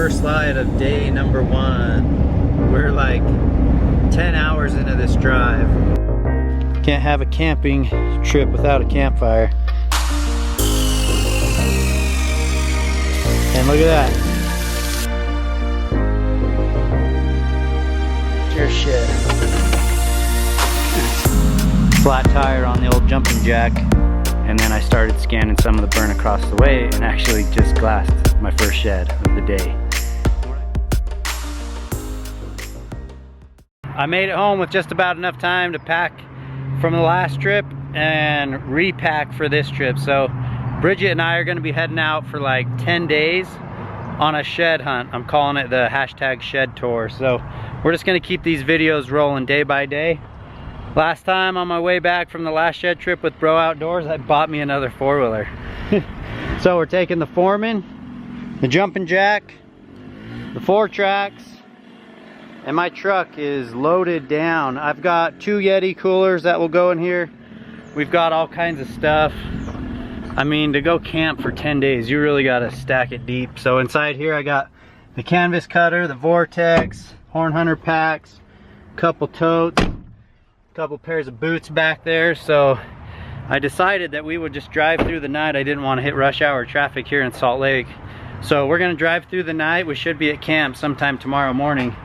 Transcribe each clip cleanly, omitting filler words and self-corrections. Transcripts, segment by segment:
first light of day number 1. We're like 10 hours into this drive. Can't have a camping trip without a campfire. And look at that. Your shit. Flat tire on the old jumping jack. And then I started scanning some of the burn across the way and actually just glassed my first shed of the day. I made it home with just about enough time to pack from the last trip and repack for this trip. So Bridget and I are gonna be heading out for like 10 days on a shed hunt. I'm calling it the hashtag shed tour. So we're just gonna keep these videos rolling day by day. Last time on my way back from the last shed trip with Bro Outdoors, I bought me another 4-wheeler. So we're taking the Foreman, the jumping jack, the 4-tracks, and my truck is loaded down. I've got 2 Yeti coolers that will go in here. We've got all kinds of stuff. I mean, to go camp for 10 days, you really gotta stack it deep. So inside here I got the canvas cutter, the Vortex, Horn Hunter packs, couple totes, couple pairs of boots back there. So I decided that we would just drive through the night. I didn't want to hit rush hour traffic here in Salt Lake. So we're gonna drive through the night. We should be at camp sometime tomorrow morning.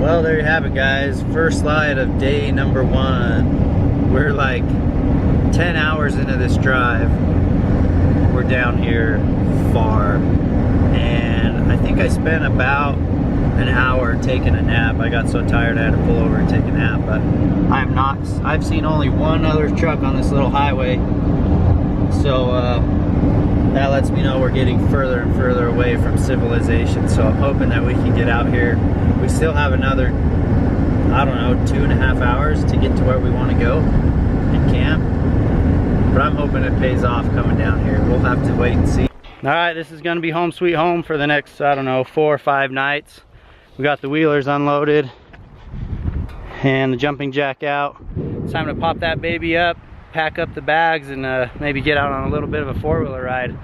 Well, there you have it, guys. First light of day number 1. We're like 10 hours into this drive. We're down here far. And I think I spent about an hour taking a nap. I got so tired I had to pull over and take a nap, but I've seen only one other truck on this little highway. So that lets me know we're getting further and further away from civilization. So I'm hoping that we can get out here. We still have another, I don't know, 2.5 hours to get to where we want to go and camp. But I'm hoping it pays off coming down here. We'll have to wait and see. All right, this is gonna be home sweet home for the next, I don't know, 4 or 5 nights. We got the wheelers unloaded and the jumping jack out. It's time to pop that baby up, pack up the bags, and maybe get out on a little bit of a 4-wheeler ride.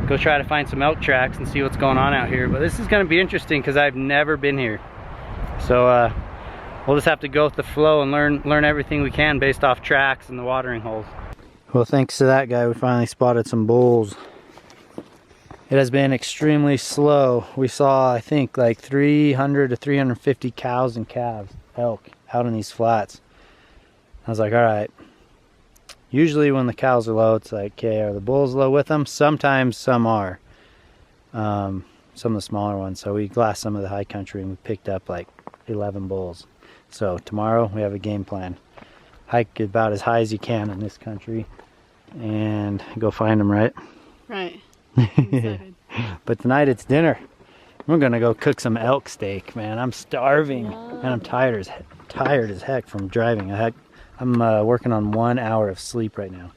Go try to find some elk tracks and see what's going on out here. But this is gonna be interesting because I've never been here. So we'll just have to go with the flow and learn everything we can based off tracks and the watering holes. Well, thanks to that guy, we finally spotted some bulls. It has been extremely slow. We saw, I think, like 300 to 350 cows and calves, elk, out in these flats. I was like, all right. Usually when the cows are low, it's like, okay, are the bulls low with them? Sometimes some are. Some of the smaller ones. So we glassed some of the high country and we picked up like 11 bulls. So tomorrow we have a game plan. Hike about as high as you can in this country and go find them, right? Right. But tonight it's dinner. We're gonna go cook some elk steak, man. I'm starving and I'm tired as heck from driving. I'm working on 1 hour of sleep right now.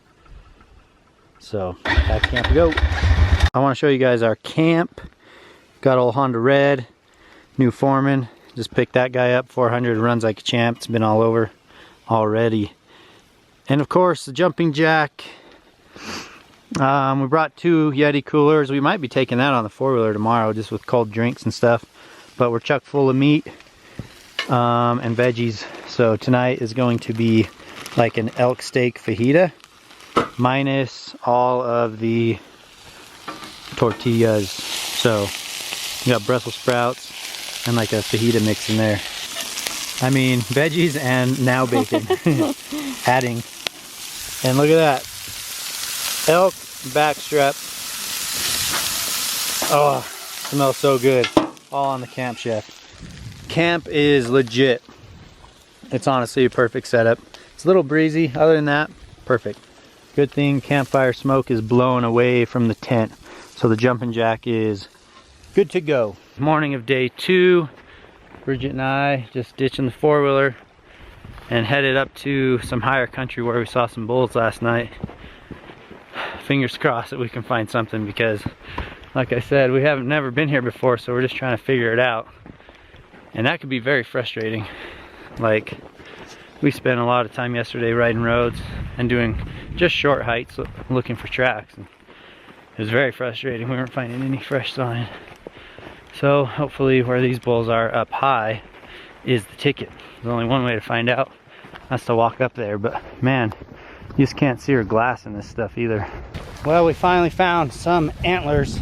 So back to camp we go. I want to show you guys our camp. Got old Honda Red, new Foreman. Just picked that guy up, 400, runs like a champ. It's been all over already. And of course the jumping jack. We brought 2 Yeti coolers. We might be taking that on the 4-wheeler tomorrow just with cold drinks and stuff. But we're chock full of meat and veggies. So tonight is going to be like an elk steak fajita minus all of the tortillas. So we got Brussels sprouts and like a fajita mix in there. I mean, veggies and now bacon. Adding. And look at that. Elk backstrap. Oh, smells so good. All on the Camp Chef. Camp is legit. It's honestly a perfect setup. It's a little breezy. Other than that, perfect. Good thing campfire smoke is blowing away from the tent. So the jumping jack is good to go. Morning of day 2. Bridget and I just ditching the 4-wheeler and headed up to some higher country where we saw some bulls last night. Fingers crossed that we can find something because, like I said, we haven't never been here before, so we're just trying to figure it out. And that could be very frustrating. Like, we spent a lot of time yesterday riding roads and doing just short hikes looking for tracks. And was very frustrating. We weren't finding any fresh sign. So hopefully where these bulls are up high is the ticket. There's only one way to find out. That's to walk up there, but man, you just can't see or glass in this stuff either. Well, we finally found some antlers.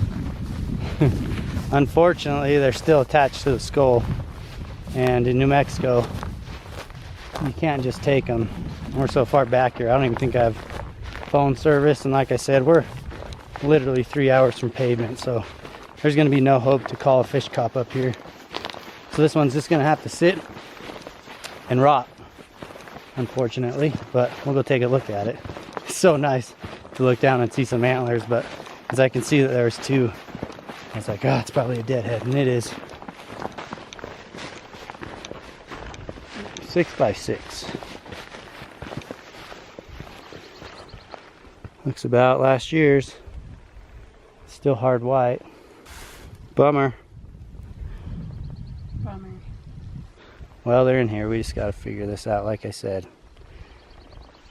Unfortunately, they're still attached to the skull. And in New Mexico, you can't just take them. We're so far back here, I don't even think I have phone service. And like I said, we're literally 3 hours from pavement, so there's gonna be no hope to call a fish cop up here. So this one's just gonna have to sit and rot, unfortunately, but we'll go take a look at it. It's so nice to look down and see some antlers, but as I can see that there's two, I was like, oh, it's probably a deadhead, and it is. 6x6. Looks about last year's. Still hard white. Bummer. Bummer. Well, they're in here. We just got to figure this out. Like I said,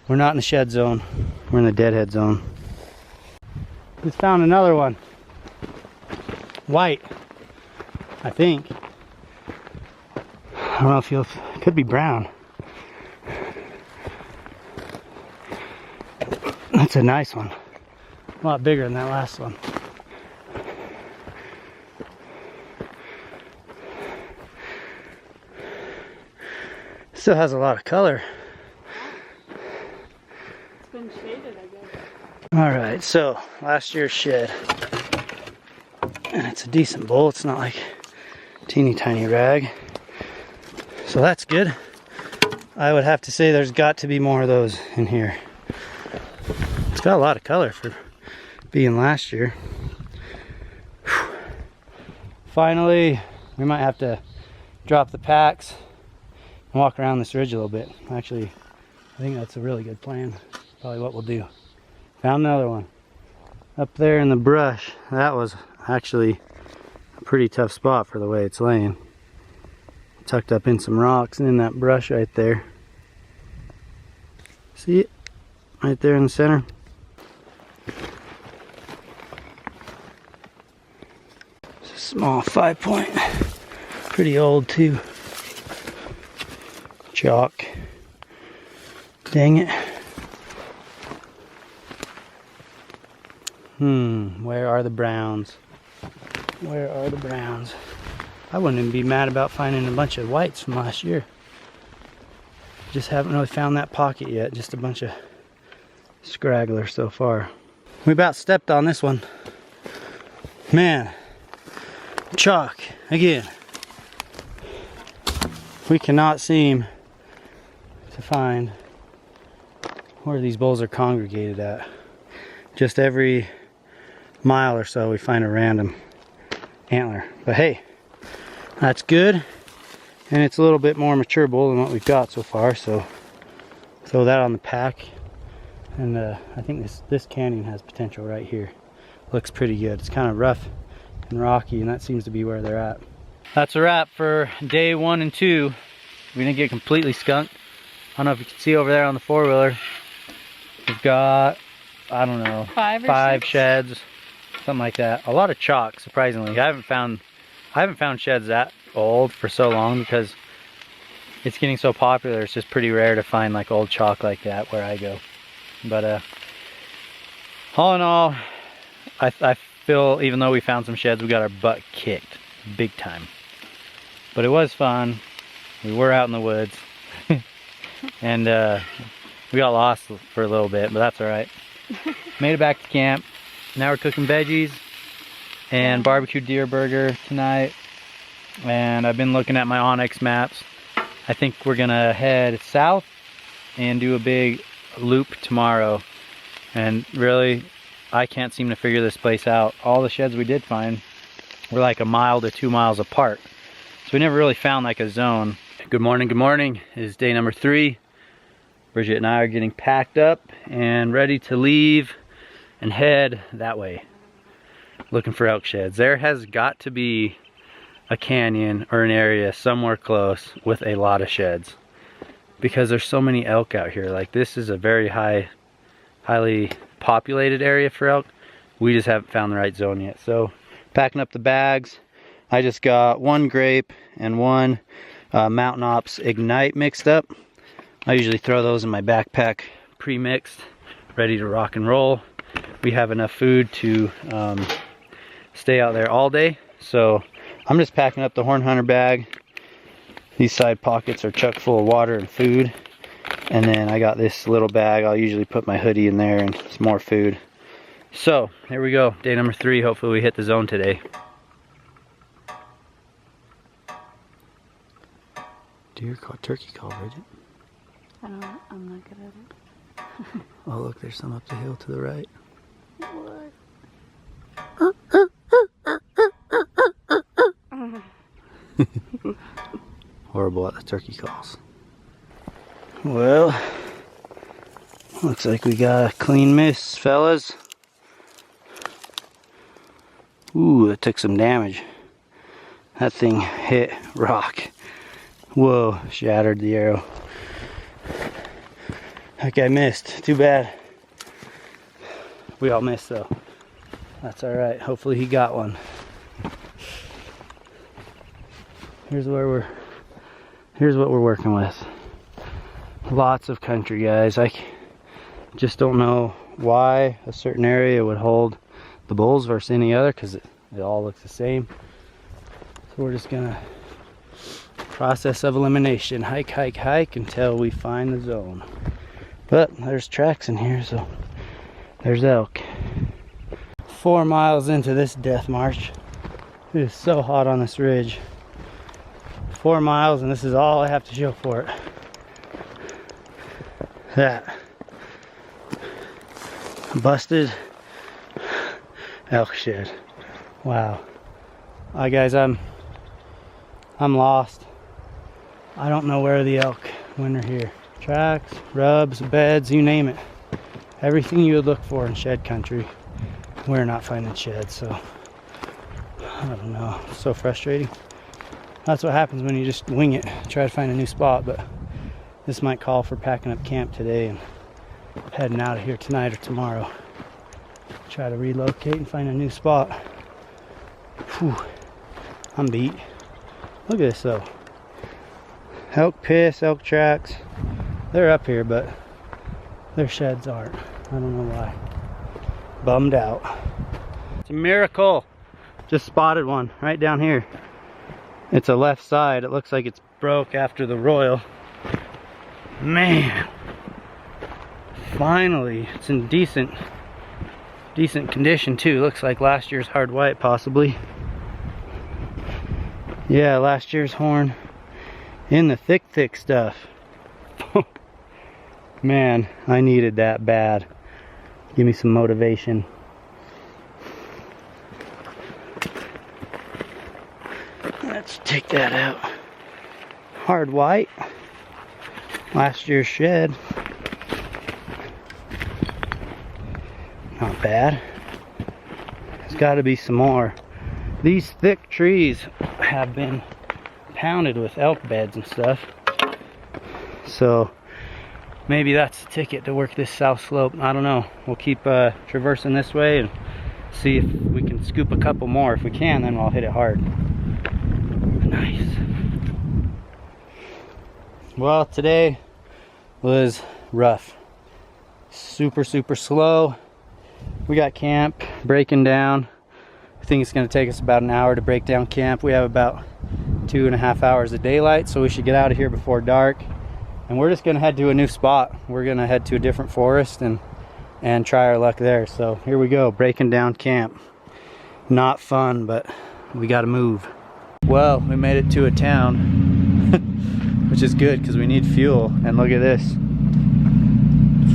we're not in the shed zone. We're in the deadhead zone. Just found another one. White, I think. I don't know if it could be brown. That's a nice one. A lot bigger than that last one. Still has a lot of color. It's been shaded, I guess. Alright, so last year's shed. And it's a decent bull. It's not like a teeny tiny rag. So that's good. I would have to say there's got to be more of those in here. It's got a lot of color for being last year. Whew. Finally, we might have to drop the packs and walk around this ridge a little bit. Actually, I think that's a really good plan. Probably what we'll do. Found another one. Up there in the brush. That was actually a pretty tough spot for the way it's laying. Tucked up in some rocks and in that brush right there. See it? Right there in the center. It's a small 5-point. Pretty old too. Chalk. Dang it. Where are the browns? Where are the browns? I wouldn't even be mad about finding a bunch of whites from last year. Just haven't really found that pocket yet. Just a bunch of scragglers so far. We about stepped on this one. Man, chalk again. We cannot seem to find where these bulls are congregated at. Just every mile or so we find a random antler. But hey, that's good, and it's a little bit more mature bull than what we've got so far, so throw that on the pack. And I think this canyon has potential right here. Looks pretty good. It's kind of rough and rocky, and that seems to be where they're at. That's a wrap for day 1 and 2. We didn't get completely skunked. I don't know if you can see over there on the 4-wheeler. We've got, I don't know, 5 sheds, something like that. A lot of chalk, surprisingly. I haven't found sheds that old for so long because it's getting so popular. It's just pretty rare to find like old chalk like that where I go. But all in all, I feel even though we found some sheds, we got our butt kicked big time. But it was fun. We were out in the woods. And we got lost for a little bit, but that's all right. Made it back to camp. Now we're cooking veggies and barbecue deer burger tonight. And I've been looking at my Onyx maps. I think we're gonna head south and do a big loop tomorrow. And really, I can't seem to figure this place out. All the sheds we did find were like 1 mile to 2 miles apart. So we never really found like a zone. Good morning, good morning. It is day number 3. Bridget and I are getting packed up and ready to leave and head that way. Looking for elk sheds. There has got to be a canyon or an area somewhere close with a lot of sheds, because there's so many elk out here. Like, this is a very highly populated area for elk. We just haven't found the right zone yet. So packing up the bags. I just got 1 grape and 1 Mountain Ops Ignite mixed up. I usually throw those in my backpack pre-mixed, ready to rock and roll. We have enough food to stay out there all day. So I'm just packing up the Horn Hunter bag. These side pockets are chock full of water and food. And then I got this little bag. I'll usually put my hoodie in there and some more food. So here we go, day number 3. Hopefully we hit the zone today. Deer call, turkey call, Bridget. I'm not good at it. Oh look, there's some up the hill to the right. What? Horrible at the turkey calls. Well, looks like we got a clean miss, fellas. Ooh, that took some damage. That thing hit rock. Whoa, shattered the arrow. That guy missed. Too bad. We all missed though. That's alright. Hopefully he got one. Here's what we're working with. Lots of country, guys. I just don't know why a certain area would hold the bulls versus any other, because it all looks the same. So we're just gonna process of elimination, hike, hike, hike until we find the zone. But there's tracks in here, so there's elk. 4 miles into this death march. It is so hot on this ridge. 4 miles, and this is all I have to show for it. That busted elk shed. Wow. Alright guys, I'm lost. I don't know where the elk when they're here. Tracks, rubs, beds, you name it. Everything you would look for in shed country. We're not finding sheds, so I don't know. It's so frustrating. That's what happens when you just wing it, try to find a new spot. But this might call for packing up camp today and heading out of here tonight or tomorrow. Try to relocate and find a new spot. Whew. I'm beat. Look at this though. Elk piss, elk tracks. They're up here, but their sheds aren't. I don't know why. Bummed out. It's a miracle. Just spotted one right down here. It's a left side. It looks like it's broke after the royal. Man. Finally, it's in decent condition too. Looks like last year's hard white possibly. Yeah, last year's horn in the thick stuff. Man, I needed that bad. Give me some motivation. Let's take that out. Hard white. Last year's shed. Not bad. There's got to be some more. These thick trees have been pounded with elk beds and stuff. So maybe that's the ticket to work this south slope. I don't know. We'll keep traversing this way and see if we can scoop a couple more. If we can, then I'll hit it hard. Nice. Well, today was rough. Super slow. We got camp breaking down. I think it's going to take us about an hour to break down camp. We have about 2.5 hours of daylight, so we should get out of here before dark. And we're just going to head to a new spot. We're going to head to a different forest and try our luck there. So here we go, breaking down camp. Not fun, but we got to move. Well, we made it to a town, which is good because we need fuel. And look at this.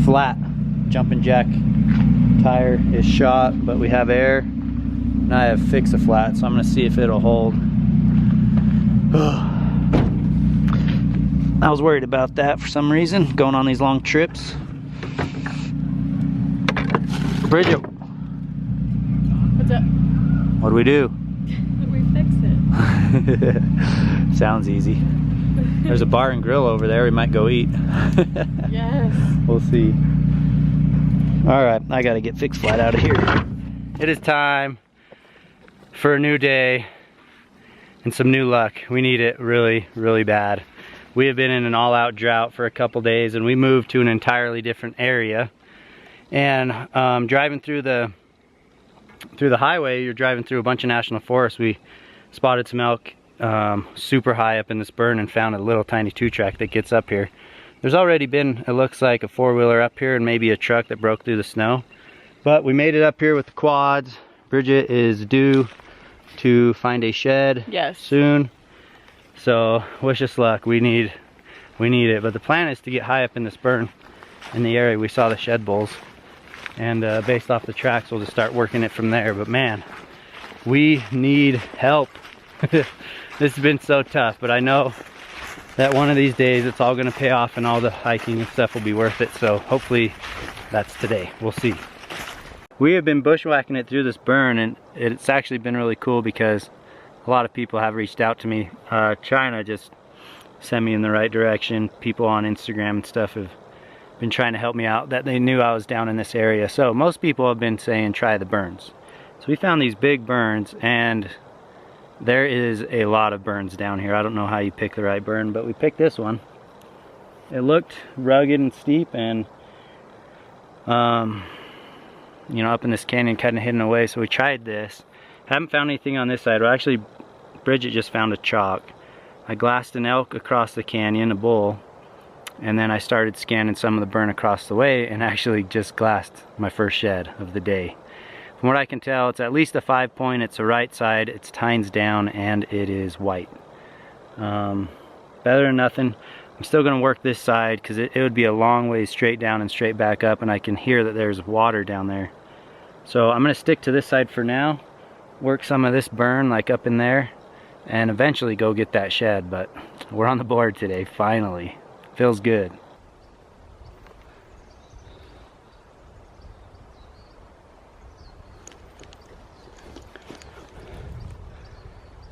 Flat jumping jack tire is shot, but we have air. And I have Fix-A-Flat, so I'm going to see if it'll hold. I was worried about that for some reason, going on these long trips. Bridget. What's up? What do we do? We fix it. Sounds easy. There's a bar and grill over there. We might go eat. Yes. We'll see. Alright, I gotta get Fix-A-Flat out of here. it is time for a new day and some new luck. We need it really, really bad. We have been in an all-out drought for a couple days, and we moved to an entirely different area. And driving through the highway, you're driving through a bunch of national forests. We spotted some elk super high up in this burn and found a little tiny 2-track that gets up here. There's already been, it looks like, a 4-wheeler up here and maybe a truck that broke through the snow. But we made it up here with the quads. Bridget is due to find a shed soon. So wish us luck. We need it. But the plan is to get high up in this burn in the area we saw the shed bulls. And based off the tracks, we'll just start working it from there. But man, we need help. This has been so tough, but I know that one of these days it's all gonna pay off and all the hiking and stuff will be worth it. So hopefully that's today. We'll see. We have been bushwhacking it through this burn, and it's actually been really cool because a lot of people have reached out to me. China just sent me in the right direction. People on Instagram and stuff have been trying to help me out, that they knew I was down in this area. So most people have been saying try the burns. So we found these big burns, and there is a lot of burns down here. I don't know how you pick the right burn, but we picked this one. It looked rugged and steep, and you know, up in this canyon, kind of hidden away. So we tried this. Haven't found anything on this side. Well, actually, Bridget just found a chalk. I glassed an elk across the canyon, a bull, and then I started scanning some of the burn across the way and actually just glassed my first shed of the day. From what I can tell, it's at least a 5-point. It's the right side, it's tines down, and it is white. Better than nothing. I'm still gonna work this side because it would be a long way straight down and straight back up, and I can hear that there's water down there. So I'm gonna stick to this side for now, work some of this burn like up in there, and eventually go get that shed. But we're on the board today, finally. Feels good.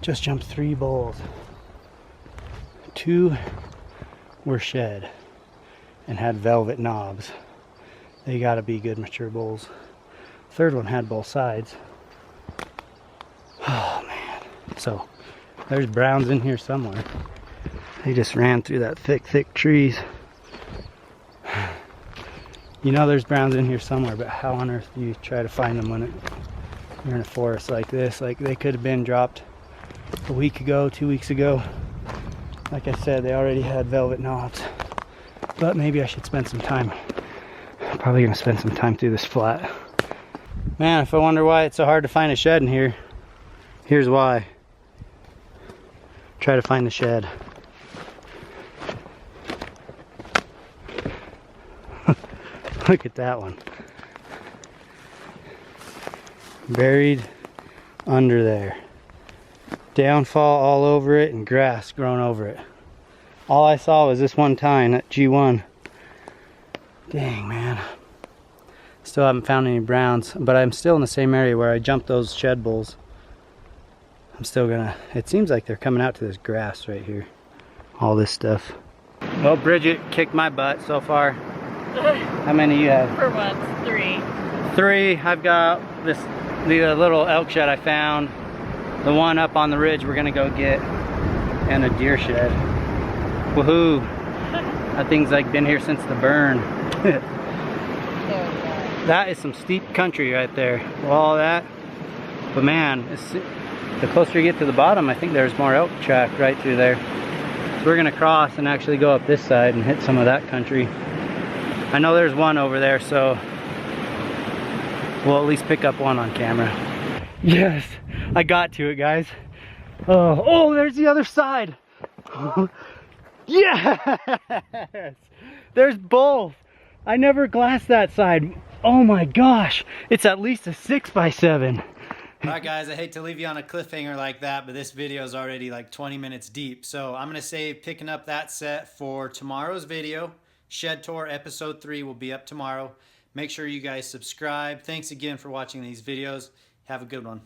Just jumped 3 bulls. 2 were shed and had velvet knobs. They gotta be good mature bulls. 3rd one had both sides. Oh man. So there's browns in here somewhere. They just ran through that thick trees. You know there's browns in here somewhere, but how on earth do you try to find them when you're in a forest like this? Like, they could have been dropped a week ago, 2 weeks ago. Like I said, they already had velvet knobs. But maybe I should spend some time. I'm probably gonna spend some time through this flat. Man, if I wonder why it's so hard to find a shed in here, here's why. Try to find the shed. Look at that one. Buried under there. Downfall all over it and grass grown over it. All I saw was this one tine at G1. Dang, man. Still haven't found any browns, but I'm still in the same area where I jumped those shed bulls. I'm still gonna, it seems like they're coming out to this grass right here. All this stuff. Well, Bridget kicked my butt so far. How many you have? For once, 3. 3. I've got the little elk shed I found. The one up on the ridge we're gonna go get. And a deer shed. Woohoo! That thing's like been here since the burn. That is some steep country right there. All that. But man, the closer you get to the bottom, I think there's more elk track right through there. So we're gonna cross and actually go up this side and hit some of that country. I know there's one over there, so we'll at least pick up one on camera. Yes, I got to it, guys. Oh, there's the other side. Yes, there's both. I never glassed that side. Oh my gosh, it's at least a 6x7. Alright guys, I hate to leave you on a cliffhanger like that, but this video is already like 20 minutes deep. So I'm going to save picking up that set for tomorrow's video. Shed Tour Episode 3 will be up tomorrow. Make sure you guys subscribe. Thanks again for watching these videos. Have a good one.